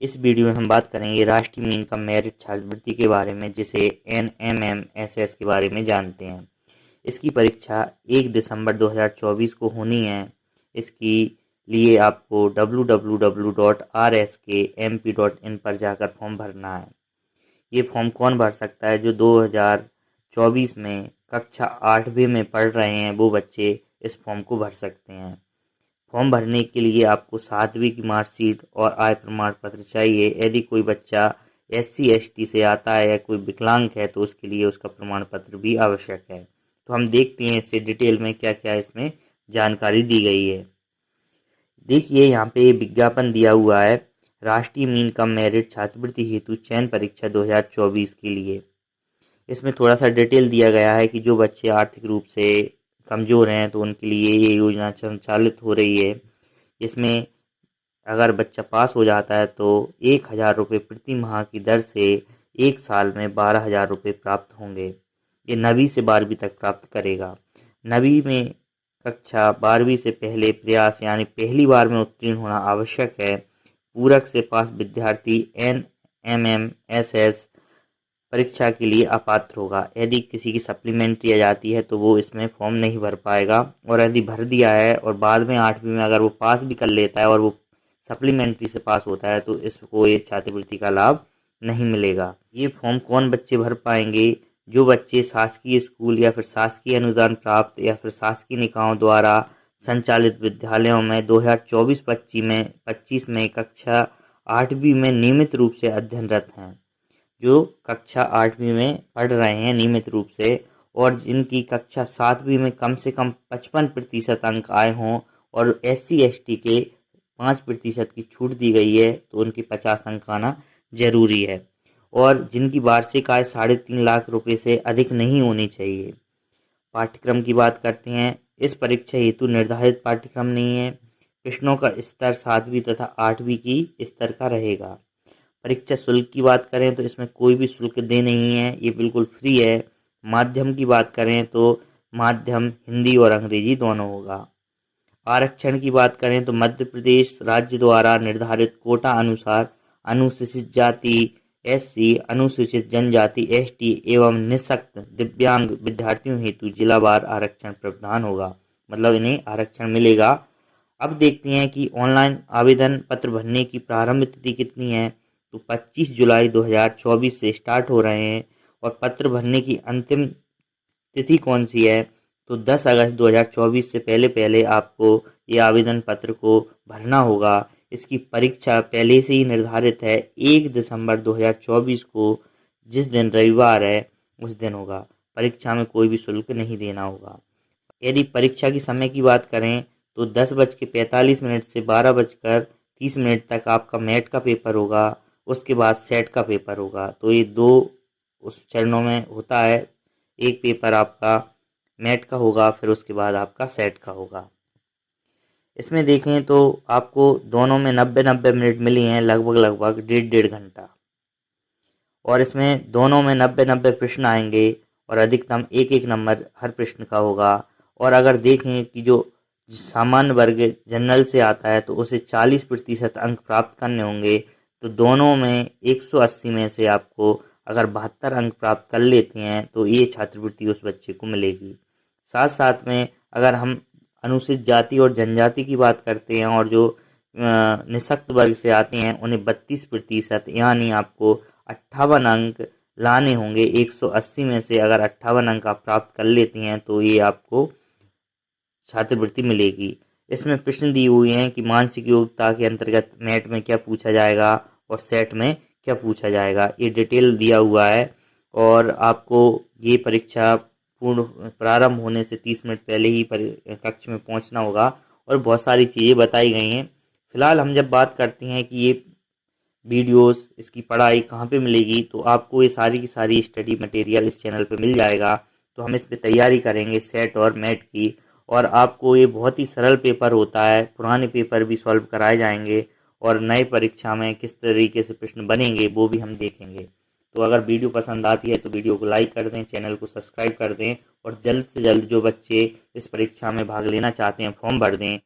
इस वीडियो में हम बात करेंगे राष्ट्रीय मिनिमम मेरिट छात्रवृत्ति के बारे में, जिसे NMMSS के बारे में जानते हैं। इसकी परीक्षा 1 दिसंबर 2024 को होनी है। इसकी लिए आपको www.rskmp.in पर जाकर फॉर्म भरना है। ये फॉर्म कौन भर सकता है? जो 2024 में कक्षा 8वीं में पढ़ रहे हैं वो बच्चे इस फॉर्म को भर सकते हैं। फॉर्म भरने के लिए आपको 7वीं की मार्कशीट और आय प्रमाण पत्र चाहिए। यदि कोई बच्चा SC ST से आता है या कोई विकलांग है तो उसके लिए उसका प्रमाण पत्र भी आवश्यक है। तो हम देखते हैं इससे डिटेल में क्या क्या इसमें जानकारी दी गई है। देखिए यहाँ पे विज्ञापन दिया हुआ है, राष्ट्रीय मिनिमम मेरिट छात्रवृत्ति हेतु चयन परीक्षा 2024 के लिए। इसमें थोड़ा सा डिटेल दिया गया है कि जो बच्चे आर्थिक रूप से कमज़ोर हैं तो उनके लिए ये योजना संचालित हो रही है। इसमें अगर बच्चा पास हो जाता है तो 1,000 रुपये प्रति माह की दर से 1 साल में 12,000 रुपये प्राप्त होंगे। ये 9वीं से 12वीं तक प्राप्त करेगा। 9वीं में कक्षा 12वीं से पहले प्रयास यानी पहली बार में उत्तीर्ण होना आवश्यक है। पूरक से पास विद्यार्थी NMMSS परीक्षा के लिए अपात्र होगा। यदि किसी की सप्लीमेंट्री आ जाती है तो वो इसमें फॉर्म नहीं भर पाएगा, और यदि भर दिया है और बाद में 8वीं में अगर वो पास भी कर लेता है और वो सप्लीमेंट्री से पास होता है तो इसको ये छात्रवृत्ति का लाभ नहीं मिलेगा। ये फॉर्म कौन बच्चे भर पाएंगे? जो बच्चे शासकीय स्कूल या फिर शासकीय अनुदान प्राप्त या फिर शासकीय निकायों द्वारा संचालित विद्यालयों में 2024-25 में कक्षा 8वीं में नियमित रूप से अध्ययनरत हैं। जो कक्षा 8वीं में पढ़ रहे हैं नियमित रूप से, और जिनकी कक्षा 7वीं में कम से कम 55% अंक आए हों और SC ST के 5% की छूट दी गई है तो उनके 50 अंक आना जरूरी है, और जिनकी वार्षिक आय 3.5 लाख रुपए से अधिक नहीं होनी चाहिए। पाठ्यक्रम की बात करते हैं। इस परीक्षा हेतु निर्धारित पाठ्यक्रम नहीं है। प्रश्नों का स्तर 7वीं तथा 8वीं की स्तर का रहेगा। परीक्षा शुल्क की बात करें तो इसमें कोई भी शुल्क दे नहीं है, ये बिल्कुल फ्री है। माध्यम की बात करें तो माध्यम हिंदी और अंग्रेजी दोनों होगा। आरक्षण की बात करें तो मध्य प्रदेश राज्य द्वारा निर्धारित कोटा अनुसार अनुसूचित जाति SC, अनुसूचित जनजाति ST एवं निःशक्त दिव्यांग विद्यार्थियों हेतु जिलावार आरक्षण प्रावधान होगा, मतलब इन्हें आरक्षण मिलेगा। अब देखते हैं कि ऑनलाइन आवेदन पत्र भरने की प्रारंभ तिथि कितनी है। तो 25 जुलाई 2024 से स्टार्ट हो रहे हैं, और पत्र भरने की अंतिम तिथि कौन सी है? तो 10 अगस्त 2024 से पहले आपको ये आवेदन पत्र को भरना होगा। इसकी परीक्षा पहले से ही निर्धारित है, 1 दिसंबर 2024 को, जिस दिन रविवार है उस दिन होगा। परीक्षा में कोई भी शुल्क नहीं देना होगा। यदि परीक्षा की समय की बात करें तो 10:45 से 12:30 तक आपका मैट का पेपर होगा, उसके बाद सेट का पेपर होगा। तो ये दो उस चरणों में होता है। एक पेपर आपका मैट का होगा, फिर उसके बाद आपका सेट का होगा। इसमें देखें तो आपको दोनों में 90-90 मिनट मिली हैं, लगभग 1.5 घंटा, और इसमें दोनों में 90-90 प्रश्न आएंगे और अधिकतम 1-1 नंबर हर प्रश्न का होगा। और अगर देखें कि जो सामान्य वर्ग जनरल से आता है तो उसे 40% अंक प्राप्त करने होंगे। तो दोनों में 180 में से आपको अगर 72 अंक प्राप्त कर लेते हैं तो ये छात्रवृत्ति उस बच्चे को मिलेगी। साथ साथ में अगर हम अनुसूचित जाति और जनजाति की बात करते हैं और जो निःशक्त वर्ग से आते हैं उन्हें 32% यानी आपको 58 अंक लाने होंगे। 180 में से अगर 58 अंक आप प्राप्त कर लेते हैं तो ये आपको छात्रवृत्ति मिलेगी। इसमें प्रश्न दिए हुए हैं कि मानसिक योग्यता के अंतर्गत मैट में क्या पूछा जाएगा और सेट में क्या पूछा जाएगा, ये डिटेल दिया हुआ है। और आपको ये परीक्षा पूर्ण प्रारंभ होने से 30 मिनट पहले ही कक्ष में पहुंचना होगा, और बहुत सारी चीज़ें बताई गई हैं। फिलहाल हम जब बात करते हैं कि ये वीडियोस, इसकी पढ़ाई कहाँ पे मिलेगी, तो आपको ये सारी की सारी स्टडी मटेरियल इस चैनल पे मिल जाएगा। तो हम इस पे तैयारी करेंगे सेट और मैट की, और आपको ये बहुत ही सरल पेपर होता है। पुराने पेपर भी सॉल्व कराए जाएंगे और नए परीक्षा में किस तरीके से प्रश्न बनेंगे वो भी हम देखेंगे। तो अगर वीडियो पसंद आती है तो वीडियो को लाइक कर दें, चैनल को सब्सक्राइब कर दें, और जल्द से जल्द जो बच्चे इस परीक्षा में भाग लेना चाहते हैं फॉर्म भर दें।